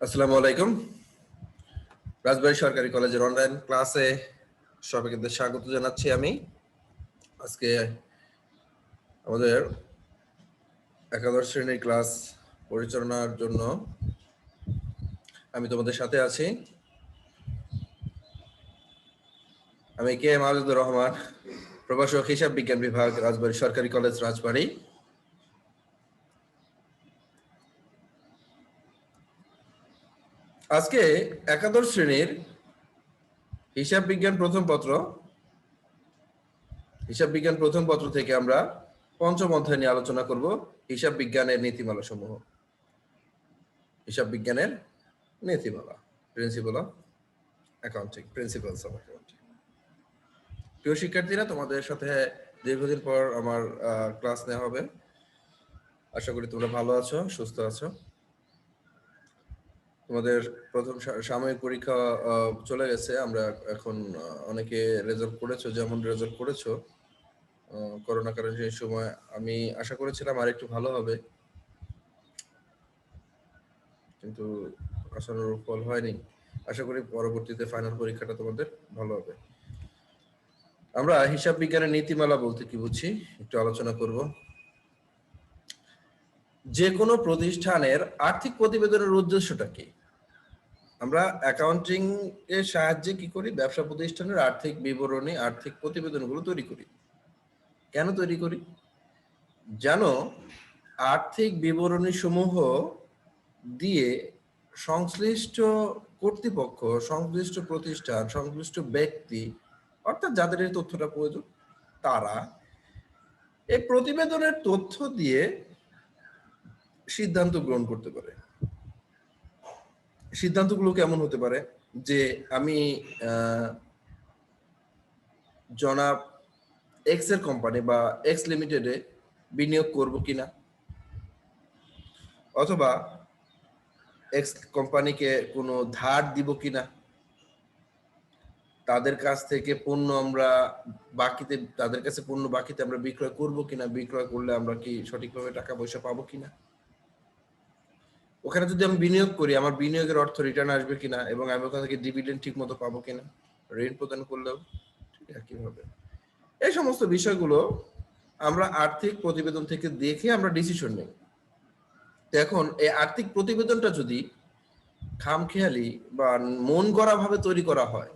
আসসালামু আলাইকুম। রাজবাড়ী সরকারি কলেজের অনলাইন ক্লাসে সবাইকে স্বাগত জানাচ্ছি। আমি আজকে আমাদের একাদশ শ্রেণীর ক্লাস পরিচালনার জন্য আমি তোমাদের সাথে আছি। আমি কে এম মাজেদুর রহমান, প্রভাষক হিসাব বিজ্ঞান বিভাগ, রাজবাড়ী সরকারি কলেজ, রাজবাড়ী। আজকে একাদশ শ্রেণীর হিসাব বিজ্ঞান প্রথম পত্র থেকে আমরা পঞ্চম অধ্যায় নিয়ে আলোচনা করব। হিসাব বিজ্ঞানের নীতিমালা সমূহ, হিসাব বিজ্ঞানের নীতিমালা, principal of accounting, principles of accounting. প্রিয় শিক্ষার্থীরা, তোমাদের সাথে দীর্ঘদিন পর আমার ক্লাস নেওয়া হবে। আশা করি তোমরা ভালো আছো, সুস্থ আছো। তোমাদের প্রথম সাময়িক পরীক্ষা চলে গেছে। আমরা এখন অনেকে রেজাল্ট করেছো, যেমন রেজাল্ট করেছো করোনাকালীন সেই সময়। আমি আশা করেছিলাম আর একটু ভালো হবে, কিন্তু আশানুরূপ ফল হয়নি। আশা করি পরবর্তীতে ফাইনাল পরীক্ষাটা তোমাদের ভালো হবে। আমরা হিসাব বিজ্ঞানের নীতিমালা বলতে কি বুঝি একটু আলোচনা করব। যে কোনো প্রতিষ্ঠানের আর্থিক প্রতিবেদনের উদ্দেশ্যটা কি? আমরা অ্যাকাউন্টিং এর সাহায্যে কি করি? ব্যবসা প্রতিষ্ঠানের আর্থিক বিবরণী, আর্থিক প্রতিবেদনগুলো তৈরি করি। কেন তৈরি করি? জানো, আর্থিক বিবরণী সমূহ দিয়ে সংশ্লিষ্ট কর্তৃপক্ষ, সংশ্লিষ্ট প্রতিষ্ঠান, সংশ্লিষ্ট ব্যক্তি, অর্থাৎ যাদের এই তথ্যটা প্রয়োজন, তারা এই প্রতিবেদনের তথ্য দিয়ে সিদ্ধান্ত গ্রহণ করতে পারে। সিদ্ধান্তগুলো কেমন হতে পারে? যে আমি জনাব এক্স এর কোম্পানি বা এক্স লিমিটেডে বিনিয়োগ করব কিনা, অথবা এক্স কোম্পানিকে কোনো ধার দিব কিনা, তাদের কাছ থেকে পণ্য আমরা বাকিতে, তাদের কাছে পণ্য বাকিতে আমরা বিক্রয় করব কিনা, বিক্রয় করলে আমরা কি সঠিকভাবে টাকা পয়সা পাবো কিনা, ওখানে যদি আমি বিনিয়োগ করি আমার বিনিয়োগের অর্থ রিটার্ন আসবে কিনা, এবং আমি ওখান থেকে ডিভিডেন্ড ঠিক মতো পাবো কিনা, ঋণ প্রদান করলেও ঠিক একইভাবে। এই সমস্ত বিষয়গুলো আমরা আর্থিক প্রতিবেদন থেকে দেখে আমরা ডিসিশন নেই। এখন এই আর্থিক প্রতিবেদনটা যদি খামখেয়ালি বা মন গড়া ভাবে তৈরি করা হয়,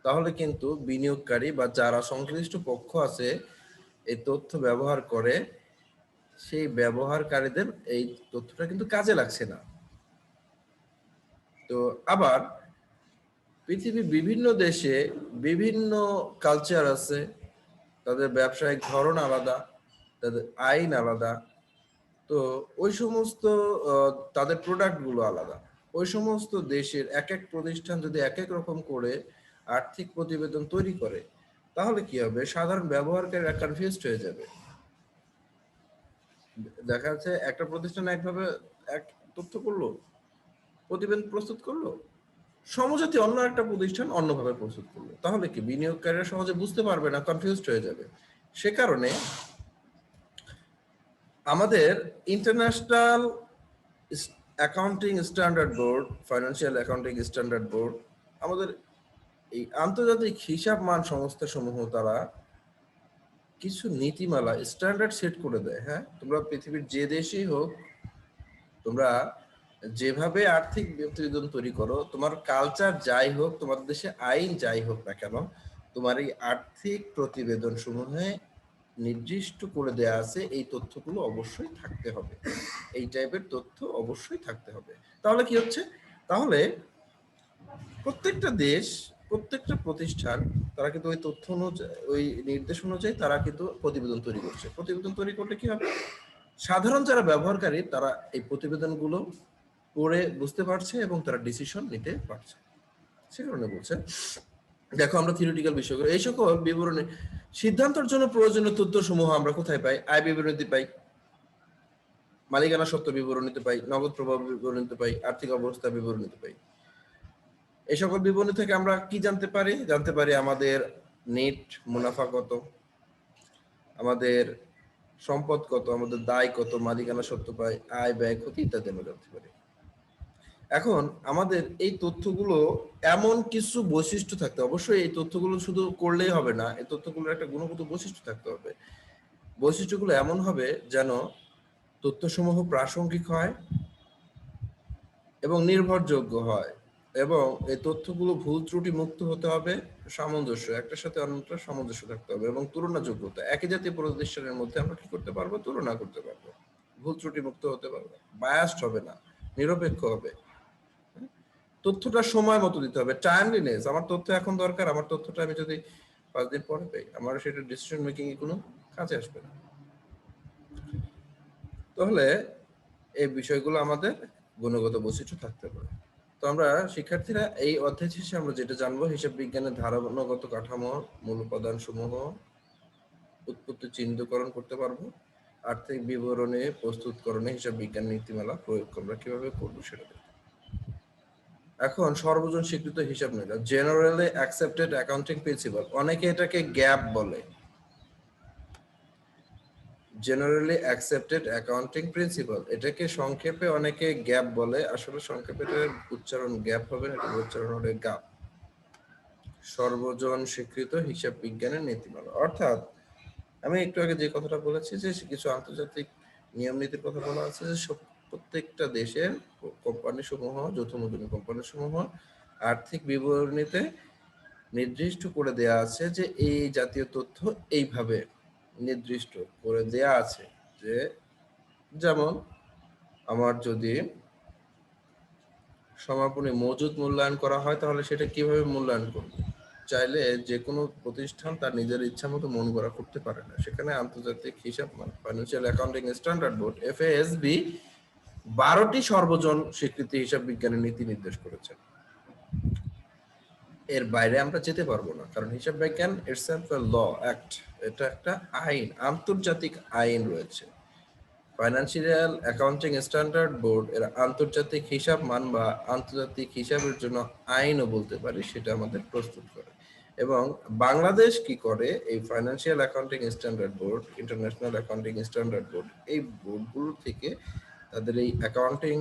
তাহলে কিন্তু বিনিয়োগকারী বা যারা সংশ্লিষ্ট পক্ষ আছে এই তথ্য ব্যবহার করে, সেই ব্যবহারকারীদের এই তথ্যটা কিন্তু কাজে লাগছে না। তো আবার পৃথিবীর বিভিন্ন দেশে বিভিন্ন কালচার আছে, তাদের ব্যবসায়িক ধরন আলাদা, তাদের আইন আলাদা, তো ওই সমস্ত তাদের প্রোডাক্টগুলো আলাদা। ওই সমস্ত দেশের এক এক প্রতিষ্ঠান যদি এক এক রকম করে আর্থিক প্রতিবেদন তৈরি করে, তাহলে কি হবে? সাধারণ ব্যবহারকারীরা কনফিউজড হয়ে যাবে। দেখা যাচ্ছে একটা প্রতিষ্ঠান একভাবে এক তথ্য করলো, প্রতিবেদন প্রস্তুত করলো, সমজাতি অন্য একটা প্রতিষ্ঠান অন্যভাবে প্রস্তুত করলো, তাহলে কি বিনিয়োগকারীরা সহজে বুঝতে পারবে না, কনফিউজড হয়ে যাবে। সে কারণে আমাদের international accounting standard board, financial accounting standard board, আমাদের এই আন্তর্জাতিক হিসাব মান সংস্থা সমূহ, তারা কিছু নীতিমালা স্ট্যান্ডার্ড সেট করে দেয়। হ্যাঁ, তোমরা পৃথিবীর যে দেশেই হোক, তোমরা যেভাবে আর্থিক প্রতিবেদন তৈরি করো, তোমার কালচার যাই হোক, তোমার দেশে আইন যাই হোক না কেন, তোমার এই আর্থিক প্রতিবেদন সমূহে নির্দিষ্ট করে দেয়া আছে এই তথ্যগুলো অবশ্যই থাকতে হবে, এই টাইপের তথ্য অবশ্যই থাকতে হবে। তাহলে কি হচ্ছে? তাহলে প্রত্যেকটা দেশ, প্রত্যেকটা প্রতিষ্ঠান, তারা কিন্তু ওই তথ্য অনুযায়ী, ওই নির্দেশ অনুযায়ী তারা কিন্তু প্রতিবেদন তৈরি করছে। প্রতিবেদন তৈরি করলে কি হবে? সাধারণ যারা ব্যবহারকারী, তারা এই প্রতিবেদনগুলো পড়ে বুঝতে পারছে এবং তারা ডিসিশন নিতে পারছে। সে কারণে বলছে, দেখো আমরা থিওরিটিক্যাল বিষয়গুলো, এই সকল বিবরণী সিদ্ধান্তের জন্য প্রয়োজনীয় তথ্য সমূহ আমরা কোথায় পাই? আয় বিবরণীতে পাই, মালিকানা সত্ত্ব বিবরণীতে পাই, নগদ প্রবাহ বিবরণীতে পাই, আর্থিক অবস্থা বিবরণীতে পাই। এই সকল বিবরণী থেকে আমরা কি জানতে পারি? জানতে পারি আমাদের নেট মুনাফা কত, আমাদের সম্পদ কত, আমাদের দায় কত, মালিকানা সত্ত্ব পাই, আয় ব্যয় ক্ষতি ইত্যাদি আমরা জানতে পারি। এখন আমাদের এই তথ্যগুলো এমন কিছু বৈশিষ্ট্য থাকতে, অবশ্যই এই তথ্যগুলো শুধু করলেই হবে না, এই তথ্যগুলোর একটা গুণগত বৈশিষ্ট্য থাকতে হবে। বৈশিষ্ট্যগুলো এমন হবে যেন তথ্যসমূহ প্রাসঙ্গিক হয় এবং নির্ভরযোগ্য হয়, এবং এই তথ্যগুলো ভুল ত্রুটি মুক্ত হতে হবে, সামঞ্জস্য, একটার সাথে অন্যটার সামঞ্জস্য থাকতে হবে, এবং তুলনাযোগ্যতা, একই জাতীয় প্রতিষ্ঠানের মধ্যে আমরা কি করতে পারবো, তুলনা করতে পারবো, ভুল ত্রুটি মুক্ত হতে পারবো, বায়াসড হবে না, নিরপেক্ষ হবে। তথ্যটা সময় মতো দিতে হবে, টাইমলিনেস। আমার তথ্য এখন দরকার, আমার তথ্যটা আমি যদি 5 দিন পরে পাই, আমার সেটা ডিসিশন মেকিং এ কোনো কাজে আসবে না। তাহলে এই বিষয়গুলো আমাদের গুণগত বৈশিষ্ট্য থাকতে পারে। তো আমরা শিক্ষার্থীরা এই অধ্যায় শেষে আমরা যেটা জানবো, হিসাব বিজ্ঞানের ধারণাগত কাঠামো, মূল উপাদান সমূহ, উৎপত্তি চিহ্নিতকরণ করতে পারবো, আর্থিক বিবরণী প্রস্তুতকরণে হিসাব বিজ্ঞান নীতিমালা প্রয়োগ আমরা কিভাবে করবো সেটা দেখব। এখন সর্বজন স্বীকৃত হিসাব নিকাশ, জেনারেলি অ্যাকসেপ্টেড অ্যাকাউন্টিং প্রিন্সিপাল, অনেকে এটাকে গ্যাপ বলে। জেনারেলি অ্যাকসেপ্টেড অ্যাকাউন্টিং প্রিন্সিপাল, এটাকে সংক্ষেপে অনেকে গ্যাপ বলে, আসলে সংক্ষেপে এটার উচ্চারণ গ্যাপ হবে না, এটা উচ্চারণ হবে গাপ। সর্বজন স্বীকৃত হিসাব বিজ্ঞানের নীতিমালা, অর্থাৎ আমি একটু আগে যে কথাটা বলেছি যে কিছু আন্তর্জাতিক নিয়ম নীতির কথা বলা আছে, যে প্রত্যেকটা দেশের কোম্পানি সমূহ, যৌথ মূলধনী কোম্পানি সমূহ আর্থিক বিবরণীতে নির্দিষ্ট করে দেয়া আছে যে এই জাতীয় তথ্য এইভাবে নির্দিষ্ট করে দেয়া আছে। যে যেমন আমার যদি সমাপনী মজুদ মূল্যায়ন করা হয়, তাহলে সেটা কিভাবে মূল্যায়ন করবে, চাইলে যে কোনো প্রতিষ্ঠান তার নিজের ইচ্ছা মতো মন গড়া করতে পারে না। সেখানে আন্তর্জাতিক হিসাব financial accounting standard board FASB 12টি সর্বজন স্বীকৃতি হিসাব বিজ্ঞানের নীতি নির্দেশ করেছেন। এর বাইরে আমরা যেতে পারবো না, কারণ হিসাব বিজ্ঞান ইটসেলফ এ ল অ্যাক্ট, এটা একটা আইন, আন্তর্জাতিক আইন রয়েছে। ফাইন্যান্সিয়াল অ্যাকাউন্টিং স্ট্যান্ডার্ড বোর্ড এর আন্তর্জাতিক হিসাব মান বা আন্তর্জাতিক হিসাবের জন্য আইনও বলতে পারি, সেটা আমাদের প্রস্তুত করে। এবং বাংলাদেশ কি করে, এই financial accounting standard board, international accounting standard board, এই বোর্ডগুলো থেকে তাদের এই অ্যাকাউন্টিং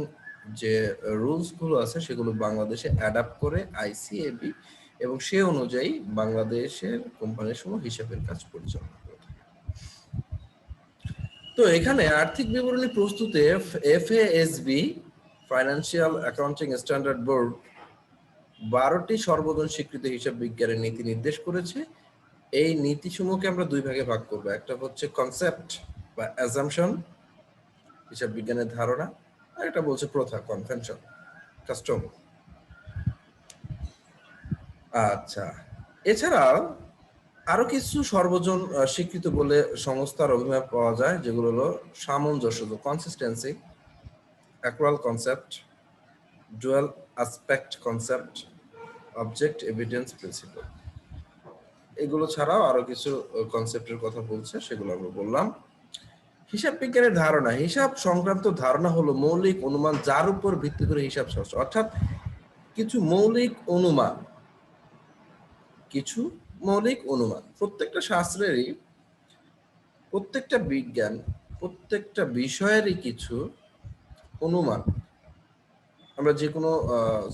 যে রুলস গুলো আছে সেগুলো বাংলাদেশে অ্যাডাপ্ট করে ICAB, এবং সে অনুযায়ী বাংলাদেশের কোম্পানির সমূহ হিসাবের কাজ পরিচালনা করে থাকে। তো এখানে আর্থিক বিবরণী প্রস্তুতে FASB financial accounting standard board 12টি সর্বজন স্বীকৃত হিসাব বিজ্ঞানের নীতি নির্দেশ করেছে। এই নীতিসমূহকে আমরা দুই ভাগে ভাগ করব, একটা হচ্ছে কনসেপ্ট বা অ্যাজাম্পশন, হিসাব বিজ্ঞানের ধারণা, আর এটা বলছে প্রথা, কনভেনশন, কাস্টম। আচ্ছা, এছাড়াও আরো কিছু সর্বজন স্বীকৃত বলে সংস্থার অভিমত পাওয়া যায়, যেগুলো হলো সামঞ্জস্য, consistency, accrual concept, dual aspect concept, object evidence principle. এগুলো ছাড়াও আরো কিছু কনসেপ্টের কথা বলছে, সেগুলো আমরা বললাম। হিসাব বিজ্ঞানের ধারণা, হিসাব সংক্রান্ত ধারণা হলো মৌলিক অনুমান যার উপর ভিত্তি করে হিসাব শাস্ত্র, অর্থাৎ কিছু মৌলিক অনুমান, কিছু মৌলিক অনুমান। প্রত্যেকটা শাস্ত্রেরই, প্রত্যেকটা বিজ্ঞান, প্রত্যেকটা বিষয়েরই কিছু অনুমান। আমরা যে কোনো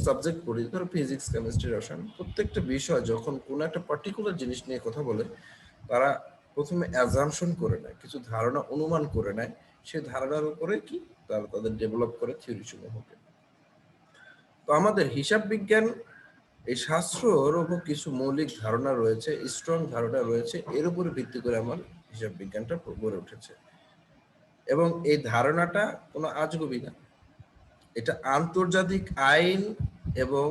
সাবজেক্ট পড়ি, ধরো ফিজিক্স, কেমিস্ট্রি, রসায়ন, প্রত্যেকটা বিষয় যখন কোনো একটা পার্টিকুলার জিনিস নিয়ে কথা বলে, তারা প্রথমে অ্যাজাম্পশন করে নেয়, কিছু ধারণা অনুমান করে নেয়, সেই ধারণার উপরে কি তারা তাদের ডেভেলপ করে থিওরি সমূহকে। তো আমাদের হিসাব বিজ্ঞান এই শাস্ত্রর উপর কিছু মৌলিক ধারণা রয়েছে, স্ট্রং ধারণা রয়েছে, এর উপরে ভিত্তি করে আমার হিসাব বিজ্ঞানটা গড়ে উঠেছে। এবং এই ধারণাটা কোনো আজগুবি না, এটা আন্তর্জাতিক আইন এবং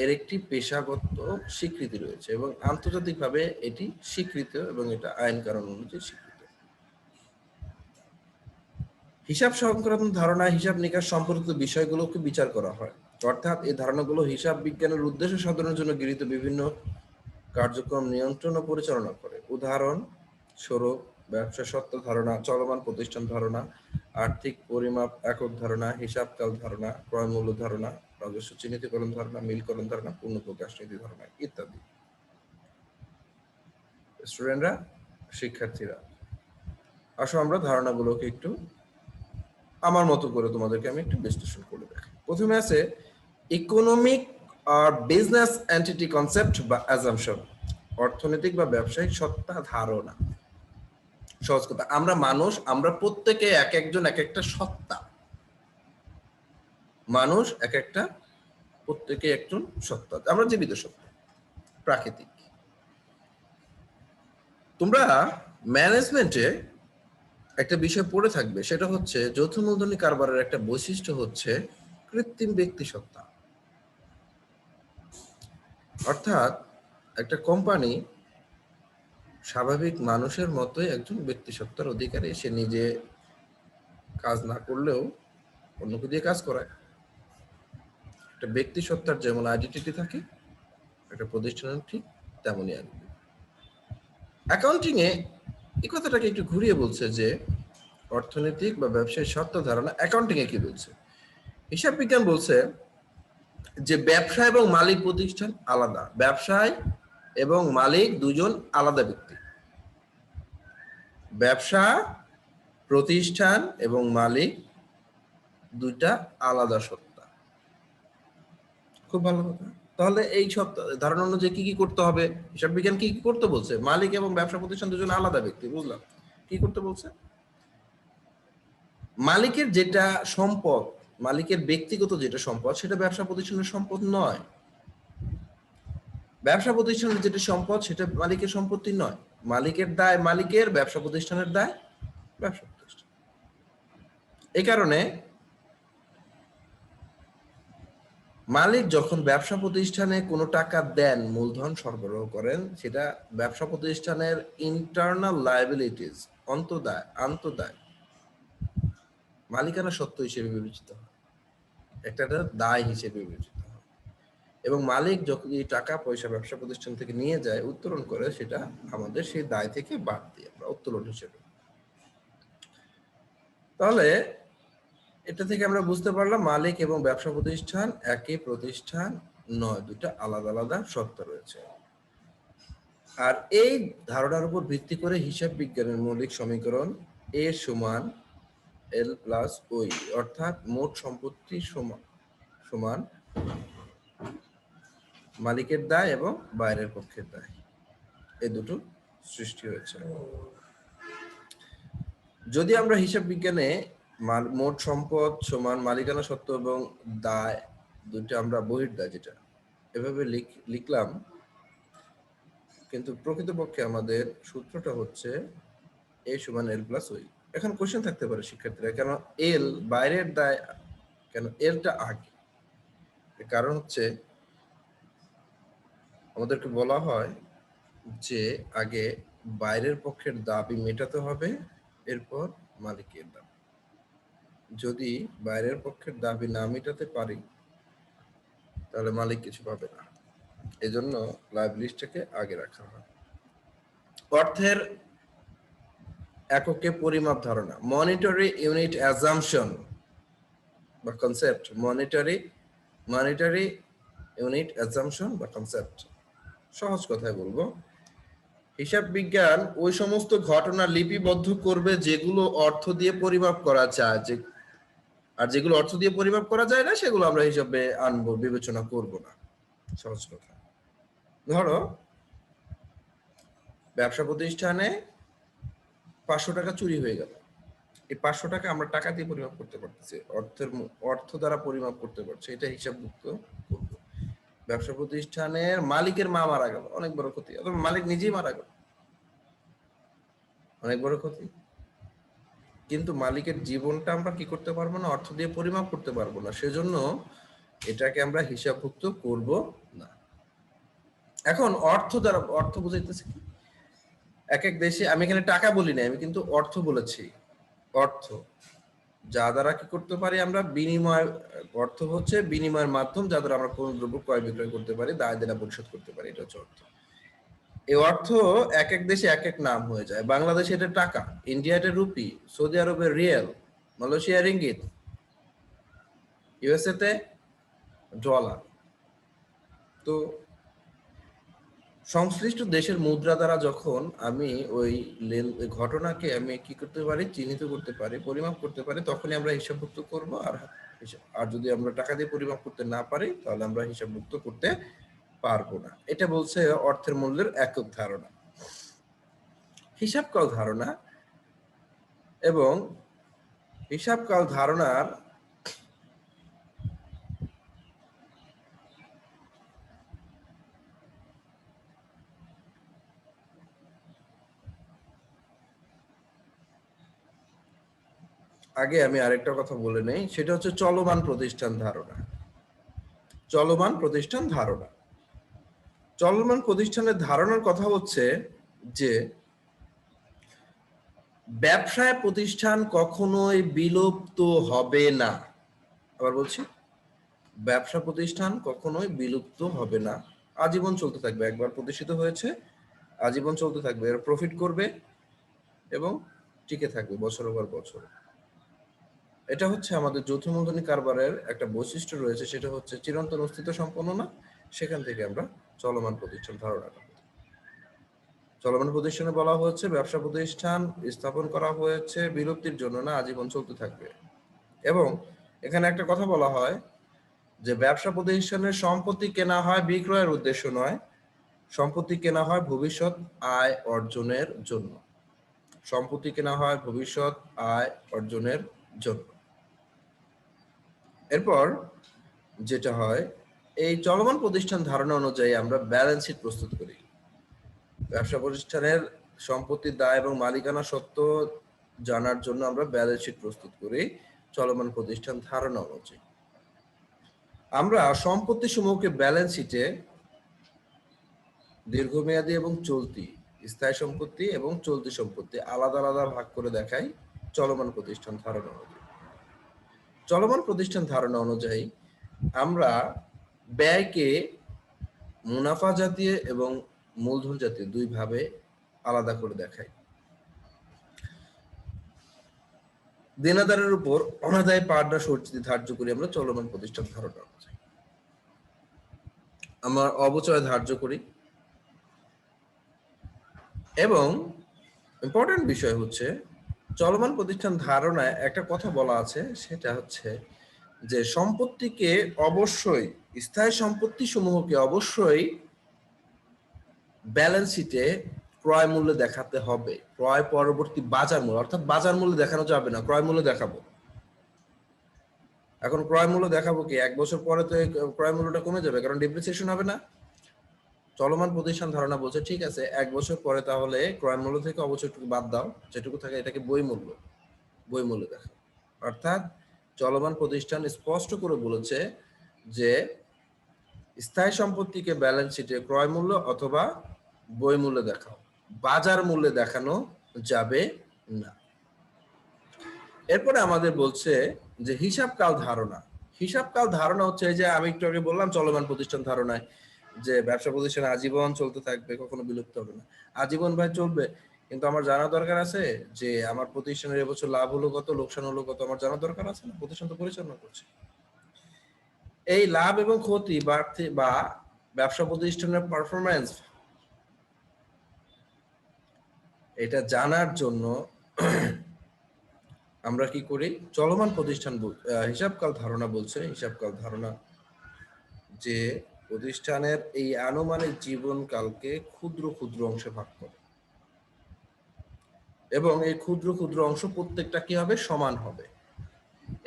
এর একটি পেশাগত স্বীকৃতি রয়েছে, এবং আন্তর্জাতিকভাবে এটি স্বীকৃত, এবং এটা আইন কানুন অনুযায়ী স্বীকৃত। হিসাব সংক্রান্ত ধারণা, হিসাব নিকাশ সম্পর্কিত বিষয়গুলোকে বিচার করা হয়, অর্থাৎ এই ধারণাগুলো হিসাব বিজ্ঞানের উদ্দেশ্য সাধনের জন্য গৃহীত বিভিন্ন কার্যক্রম নিয়ন্ত্রণ ও পরিচালনা করে। উদাহরণ স্বরূপ ব্যবসা সত্ত্ব ধারণা, চলমান প্রতিষ্ঠান ধারণা, আর্থিক পরিমাপ একক ধারণা, হিসাবকাল ধারণা, ক্রয় মূল্য ধারণা, রাজস্ব চিহ্নিতকরণ ধারণা, মিলকরণ ধারণা, পূর্ণ প্রকাশ নীতি ধারণা ইত্যাদি। স্টুডেন্টরা, শিক্ষার্থীরা, আসো আমরা ধারণাগুলোকে একটু আমার মতো করে তোমাদেরকে আমি একটু বিশ্লেষণ করে দেখাই। প্রথমে আছে ইকোনমিক আর বিজনেস এন্টিটি কনসেপ্ট বা অ্যাজাম্পশন, অর্থনৈতিক বা ব্যবসায়িক সত্তা ধারণা। সহজ কথা, আমরা মানুষ, আমরা প্রত্যেকে এক একজন এক একটা সত্তা, মানুষ এক একটা, প্রত্যেকে একজন সত্তা, আমরা জীবিত সত্তা, প্রাকৃতিক। তোমরা ম্যানেজমেন্টে একটা বিষয় পড়ে থাকবে, সেটা হচ্ছে যৌথ মূলধনী কারবারের একটা বৈশিষ্ট্য হচ্ছে কৃত্রিম ব্যক্তি সত্তা। অর্থাৎ একটা কোম্পানি স্বাভাবিক মানুষের মতোই একজন ব্যক্তি সত্তার অধিকারী, সে নিজে কাজ না করলেও অন্যকে দিয়ে কাজ করায়। একটা ব্যক্তি সত্তার যেমন আইডেন্টিটি থাকে, একটা প্রতিষ্ঠানের ঠিক তেমনই আইডেন্টিটি। অ্যাকাউন্টিং এ এই কথাটাকে একটু ঘুরিয়ে বলছে যে অর্থনৈতিক বা ব্যবসায়িক সত্তা ধারণা। অ্যাকাউন্টিং এ কি বলছে? হিসাব বিজ্ঞান বলছে যে ব্যবসা এবং মালিক প্রতিষ্ঠান আলাদা, ব্যবসায় এবং মালিক দুজন আলাদা ব্যক্তি। ব্যবসা, প্রতিষ্ঠান এবং মালিক দুইটা আলাদা সত্তা। খুব ভালো কথা। তাহলে এই সত্তা ধারণা অনুযায়ী কি কি করতে হবে? হিসাব বিজ্ঞান কি কি করতে বলছে? মালিক এবং ব্যবসা প্রতিষ্ঠান দুজন আলাদা ব্যক্তি, বুঝলাম। কি করতে বলছে? মালিকের যেটা সম্পদ, মালিকের ব্যক্তিগত যেটা সম্পদ, সেটা ব্যবসা প্রতিষ্ঠানের সম্পদ নয়। ব্যবসা প্রতিষ্ঠানের যেটা সম্পদ, সেটা মালিকের সম্পত্তি নয়। মালিকের দায় মালিকের, ব্যবসা প্রতিষ্ঠানের দায় ব্যবসা প্রতিষ্ঠান। এই কারণে মালিক যখন ব্যবসা প্রতিষ্ঠানে কোনো টাকা দেন, মূলধন সরবরাহ করেন, সেটা ব্যবসা প্রতিষ্ঠানের ইন্টারনাল লায়াবিলিটিস, আন্তদায় মালিকানা সত্ত্ব হিসেবে বিবেচিত হয়, একটা দায় হিসেবে বিবেচিত হয়। এবং মালিক যখন এই টাকা পয়সা ব্যবসা প্রতিষ্ঠান থেকে নিয়ে যায়, উত্তোলন করে, সেটা আমাদের সেই দায় থেকে বাদ দিয়ে আমরা উত্তোলন হিসেবে। তাহলে এটা থেকে আমরা বুঝতে পারলাম মালিক এবং ব্যবসা প্রতিষ্ঠান একই প্রতিষ্ঠান নয়, দুটা আলাদা আলাদা সত্তা রয়েছে। আর এই ধারণার উপর ভিত্তি করে হিসাব বিজ্ঞানের মৌলিক সমীকরণ এ সমান এল প্লাস ওই, অর্থাৎ মোট সম্পত্তি সমান মালিকের দায় এবং বাইরের পক্ষের দায়, এই দুটো সৃষ্টি হয়েছে। যদি আমরা হিসাব বিজ্ঞানে মোট সম্পদ সমান মালিকানা সত্ত্ব এবং দায় দুটো আমরা বহির্দায় যেটা এভাবে লিখলাম, কিন্তু প্রকৃতপক্ষে আমাদের সূত্রটা হচ্ছে এ সমান এল প্লাস ওই। এখন কোশ্চেন থাকতে পারে শিক্ষার্থীরা, কেন এল বাইরের দায়, কেন এলটা আগে? কারণ হচ্ছে আমাদেরকে বলা হয় যে আগে বাইরের পক্ষের দাবি মেটাতে হবে, এরপর মালিকের দাবি। যদি বাইরের পক্ষের দাবি না মেটাতে পারি, তাহলে মালিক কিছু পাবে না। এজন্য লায়াবিলিটিটাকে আগে রাখা হয়। অর্থের এককে পরিমাপ ধারণা, মনিটারি ইউনিট অ্যাজাম্পশন বা কনসেপ্ট, মনিটারি ইউনিট অ্যাজাম্পশন বা কনসেপ্ট। সহজ কথায় বলবো, হিসাব বিজ্ঞান ওই সমস্ত ঘটনা লিপিবদ্ধ করবে যেগুলো অর্থ দিয়ে পরিমাপ করা যায়, আর যেগুলো অর্থ দিয়ে পরিমাপ করা যায় না, সেগুলো আমরা হিসাবে আনবো, বিবেচনা করব না। সহজ কথা, ধরো ব্যবসা প্রতিষ্ঠানে 500 টাকা চুরি হয়ে গেল। এই 500 টাকা আমরা টাকা দিয়ে পরিমাপ করতে পারতেছি, অর্থ দ্বারা পরিমাপ করতে পারছি, এটা হিসাবভুক্ত করব। ব্যবসা প্রতিষ্ঠানের মালিকের মা মারা গেল, অনেক বড় ক্ষতি, অথবা মালিক নিজেই মারা গেল, অনেক বড় ক্ষতি। কিন্তু মালিকের জীবনটা আমরা কি করতে পারবো না, অর্থ দিয়ে পরিমাপ করতে পারবো না, সেজন্য এটাকে আমরা হিসাবভুক্ত করব না। এখন অর্থ বুঝাইতেছে কি? এক এক দেশে, আমি এখানে টাকা বলি না, আমি কিন্তু অর্থ বলেছি। অর্থ যা দ্বারা কি করতে পারি আমরা, বিনিময়। অর্থ হচ্ছে বিনিময়ের মাধ্যম, যা দ্বারা আমরা কোন দ্রব্য ক্রয় বিক্রয় করতে পারি, দায় দেনা পরিশোধ করতে পারি, এটা হচ্ছে অর্থ। এই অর্থ এক এক দেশে এক এক নাম হয়ে যায়। বাংলাদেশে এটা টাকা, ইন্ডিয়া এটা রুপি, সৌদি আরবে রিয়াল, মালয়েশিয়া রিঙ্গিত, ইউএসএ তে ডলার। তো সংশ্লিষ্ট দেশের মুদ্রা দ্বারা যখন আমি ওই ঘটনাকে আমি কি করতে পারি, চিহ্নিত করতে পারি, পরিমাপ করতে পারি, তখনই আমরা হিসাবভুক্ত করব। আর যদি আমরা টাকা দিয়ে পরিমাপ করতে না পারি তাহলে আমরা হিসাবভুক্ত করতে পারবো না। এটা বলছে অর্থের মূল্যের একক ধারণা। হিসাবকাল ধারণা এবং হিসাবকাল ধারণার আগে আমি আরেকটা কথা বলে নেই, সেটা হচ্ছে চলমান প্রতিষ্ঠান ধারণা। চলমান প্রতিষ্ঠান ধারণা, চলমান প্রতিষ্ঠানের ধারণার কথা হচ্ছে যে ব্যবসায় প্রতিষ্ঠান কখনোই বিলুপ্ত হবে না। আবার বলছি, ব্যবসা প্রতিষ্ঠান কখনোই বিলুপ্ত হবে না, আজীবন চলতে থাকবে। একবার প্রতিষ্ঠিত হয়েছে, আজীবন চলতে থাকবে, এর প্রফিট করবে এবং টিকে থাকবে বছর পর বছর। এটা হচ্ছে আমাদের যৌথ মূলধনী কারবারের একটা বৈশিষ্ট্য রয়েছে, সেটা হচ্ছে চিরন্তন অস্তিত্ব সম্পন্ন না। সেখান থেকে আমরা চলমান প্রতিষ্ঠান ধারণাটা, চলমান প্রতিষ্ঠানে বলা হচ্ছে ব্যবসা প্রতিষ্ঠান স্থাপন করা হয়েছে বিলুপ্তির জন্য না, আজীবন চলতে থাকবে। এবং এখানে একটা কথা বলা হয় যে ব্যবসা প্রতিষ্ঠানের সম্পত্তি কেনা হয় বিক্রয়ের উদ্দেশ্য নয়, সম্পত্তি কেনা হয় ভবিষ্যৎ আয় অর্জনের জন্য। সম্পত্তি কেনা হয় ভবিষ্যৎ আয় অর্জনের জন্য। এরপর যেটা হয়, এই চলমান প্রতিষ্ঠান ধারণা অনুযায়ী আমরা ব্যালেন্স শিট প্রস্তুত করি। ব্যবসা প্রতিষ্ঠানের সম্পত্তির দায় এবং মালিকানা সত্ত্ব জানার জন্য আমরা ব্যালেন্স শিট প্রস্তুত করি চলমান প্রতিষ্ঠান ধারণা অনুযায়ী। আমরা সম্পত্তি সমূহকে ব্যালেন্স শিটে দীর্ঘমেয়াদী এবং চলতি, স্থায়ী সম্পত্তি এবং চলতি সম্পত্তি আলাদা আলাদা ভাগ করে দেখাই চলমান প্রতিষ্ঠান ধারণা অনুযায়ী। চলমান প্রতিষ্ঠান ধারণা অনুযায়ী আমরা ব্যয়কে মুনাফা জাতীয় এবং মূলধন জাতীয় দুই ভাবে আলাদা করে দেখাই। দেনাদারের উপর অনাদায় পাওনা সঞ্চিতি ধার্য করি আমরা চলমান প্রতিষ্ঠান ধারণা অনুযায়ী। আমরা অবচয় ধার্য করি। এবং ইম্পর্টেন্ট বিষয় হচ্ছে চলমান প্রতিষ্ঠান ধারণায় একটা কথা বলা আছে, সেটা হচ্ছে যে সম্পত্তিকে অবশ্যই, স্থায়ী সম্পত্তি সমূহকে অবশ্যই ব্যালেন্স শিটে ক্রয় মূল্য দেখাতে হবে। ক্রয় পরবর্তী বাজার মূল্য, অর্থাৎ বাজার মূল্য দেখানো যাবে না, ক্রয় মূল্য দেখাবো। এখন ক্রয় মূল্য দেখাবো কি, এক বছর পরে তো ক্রয় মূল্যটা কমে যাবে, কারণ ডিপ্রিসিয়েশন হবে না। চলমান প্রতিষ্ঠান ধারণা বলছে ঠিক আছে, এক বছর পরে তাহলে ক্রয় মূল্য থেকে অবশ্যই বাদ দাও, যেটুকু থাকে এটাকে বই মূল্য দেখা। অর্থাৎ চলমান প্রতিষ্ঠান স্পষ্ট করে বলেছে যে স্থায়ী সম্পত্তিকে ব্যালেন্স শিটে ক্রয় মূল্য অথবা বই মূল্য দেখাও, বাজার মূল্যে দেখানো যাবে না। এরপরে আমাদের বলছে যে হিসাবকাল ধারণা। হিসাবকাল ধারণা হচ্ছে যে আমি একটু আগে বললাম চলমান প্রতিষ্ঠান ধারণায় যে ব্যবসা প্রতিষ্ঠান আজীবন চলতে থাকবে, কখনো বিলুপ্ত হবে না। আজীবন ভাই চলবে, কিন্তু আমার জানা দরকার আছে যে আমার প্রতিষ্ঠানের এবছর লাভ হলো কত, লোকসান হলো কত, আমার জানা দরকার আছে না, প্রতিষ্ঠান তো পরিচালনা করছে। এই লাভ এবং ক্ষতি বা ব্যবসা প্রতিষ্ঠানের পারফরম্যান্স, এটা জানার জন্য আমরা কি করি, চলমান প্রতিষ্ঠান হিসাবকাল ধারণা বলছে, হিসাবকাল ধারণা যে প্রতিষ্ঠানের এই আনুমানিক জীবনকালকে ক্ষুদ্র ক্ষুদ্র অংশে ভাগ করে এবং এই ক্ষুদ্র ক্ষুদ্র অংশ প্রত্যেকটা কি হবে, সমান হবে।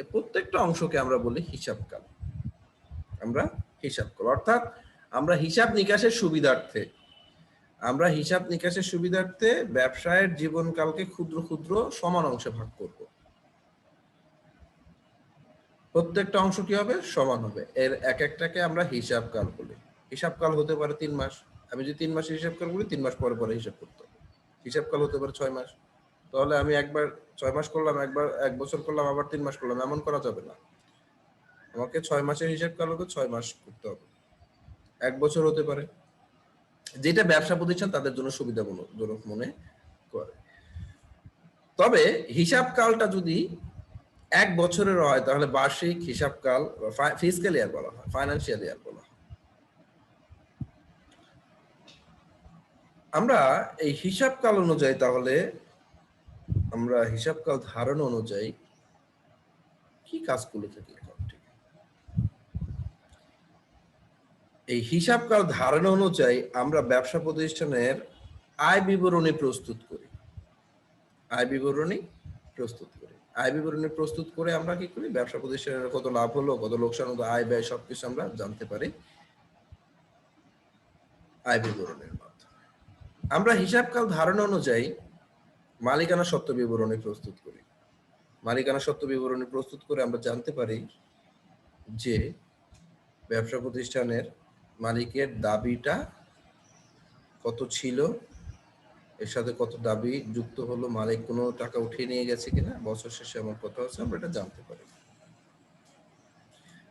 এই প্রত্যেকটা অংশকে আমরা বলি হিসাবকাল। আমরা হিসাবকাল অর্থাৎ আমরা হিসাব নিকাশের সুবিধার্থে ব্যবসায়ের জীবনকালকে ক্ষুদ্র ক্ষুদ্র সমান অংশে ভাগ করব। প্রত্যেকটা অংশ কি হবে, সমান হবে। এর এক একটাকে আমরা হিসাবকাল বলি। হিসাবকাল হতে পারে 3 মাস, আমি যদি 3 মাসের হিসাবকাল বলি 3 মাস পরে পরে হিসাব করতে হবে। হিসাবকাল হতে পারে 6 মাস, তাহলে আমি একবার 6 মাস করলাম, একবার 1 বছর করলাম, আবার 3 মাস করলাম, এমন করা যাবে না। আমাকে 6 মাসের হিসাবকাল হতে 6 মাস করতে হবে। 1 বছর হতে পারে, যেটা ব্যবসা প্রতিষ্ঠান তাদের জন্য সুবিধাজনক মনে করে। তবে হিসাবকালটা যদি 1 বছরের হয় তাহলে বার্ষিক হিসাবকাল ফিসক্যাল ইয়ার বলা হয়, ফাইন্যান্সিয়াল ইয়ার বলা হয়। আমরা এই হিসাবকাল অনুযায়ী তাহলে আমরা হিসাবকাল ধারণা অনুযায়ী কি কাজগুলো থাকি অ্যাকাউন্টিং? এই হিসাবকাল ধারণা অনুযায়ী আমরা ব্যবসা প্রতিষ্ঠানের আয় বিবরণী প্রস্তুত করি। আয় বিবরণী প্রস্তুত করি। আয় বিবরণী প্রস্তুত করে আমরা কি করি? ব্যবসা প্রতিষ্ঠানের কত লাভ হলো, কত লোকসান হলো, আয় ব্যয় সবকিছু আমরা জানতে পারি আয় বিবরণীর মাধ্যমে। আমরা হিসাবকাল ধারণা অনুযায়ী মালিকানা সত্ত্ব বিবরণী প্রস্তুত করি। মালিকানা সত্ত্ব বিবরণী প্রস্তুত করে আমরা জানতে পারি যে ব্যবসা প্রতিষ্ঠানের মালিকের দাবিটা কত ছিল, এর সাথে কত দাবি যুক্ত হলো, মালিক কোনো টাকা উঠিয়ে নিয়ে গেছে কিনা, বছর শেষে আমার কথা হচ্ছে, আমরা এটা জানতে পারি।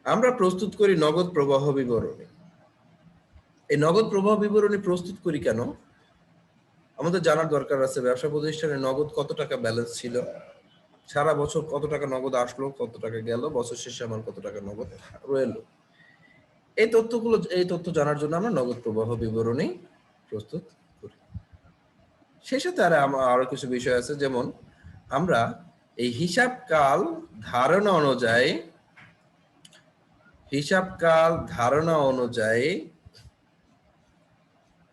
আমরা প্রস্তুত করি নগদ প্রবাহ বিবরণী। এই নগদ প্রবাহ বিবরণী প্রস্তুত করি কেন? আমাদের জানার দরকার আছে ব্যবসা প্রতিষ্ঠানে নগদ কত টাকা ব্যালেন্স ছিল, সারা বছর কত টাকা নগদ আসলো, কত টাকা গেল, বছর শেষে আমার কত টাকা নগদ রইলো। এই তথ্য জানার জন্য আমরা নগদ প্রবাহ বিবরণী প্রস্তুত করি। সেই সাথে আরো কিছু বিষয় আছে, যেমন আমরা এই হিসাবকাল ধারণা অনুযায়ী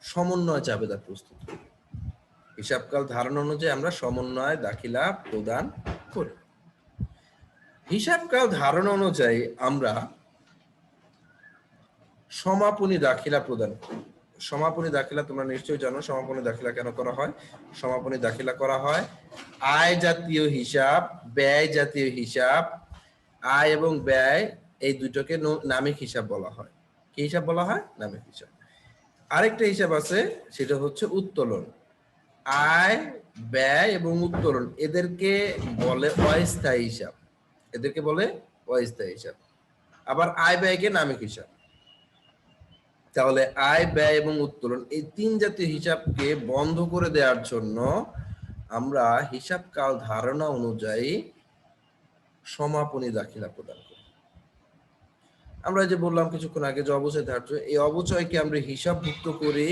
সমন্বয় চাবেদা প্রস্তুত করি। হিসাবকাল ধারণা অনুযায়ী আমরা সমন্বয় দাখিলা প্রদান করি। হিসাবকাল ধারণা অনুযায়ী আমরা সমাপনী দাখিলা প্রদান করি। সমাপনী দাখিলা তোমরা নিশ্চয়ই জানো। সমাপনী দাখিলা কেন করা হয়? সমাপনী দাখিলা করা হয় আয় জাতীয় হিসাব, ব্যয় জাতীয় হিসাব, আয় এবং ব্যয় এই দুটোকে নামিক হিসাব বলা হয়। কি হিসাব বলা হয়? নামিক হিসাব। আরেকটা হিসাব আছে, সেটা হচ্ছে উত্তোলন। আয়, ব্যয় এবং উত্তোলন এদেরকে বলে অস্থায়ী হিসাব। এদেরকে বলে অস্থায়ী হিসাব। আবার আয় ব্যয়কে নামিক হিসাব। তাহলে আয়, ব্যয় এবং উত্তোলন এই তিন জাতীয় হিসাবকে বন্ধ করে দেওয়ার জন্য আমরা হিসাবকাল ধারণা অনুযায়ী সমাপনী দাখিলা প্রদান করি। আমরা যে বললাম কিছুক্ষণ আগে যে অবচয় ধার্য, এই অবচয়কে আমরা হিসাবভুক্ত করি।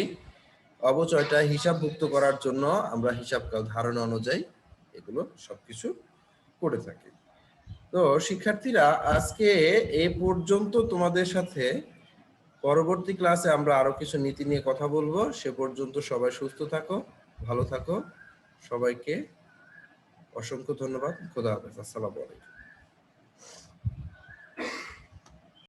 অবচয়টা হিসাবভুক্ত করার জন্য আমরা হিসাবকাল ধারণা অনুযায়ী এগুলো সবকিছু করে থাকি। তো শিক্ষার্থীরা, আজকে এ পর্যন্ত তোমাদের সাথে। পরবর্তী ক্লাসে আমরা আরো কিছু নীতি নিয়ে কথা বলবো। সে পর্যন্ত সবাই সুস্থ থাকো, ভালো থাকো। সবাইকে অসংখ্য ধন্যবাদ। খোদা হাফেজ। আসসালামু আলাইকুম।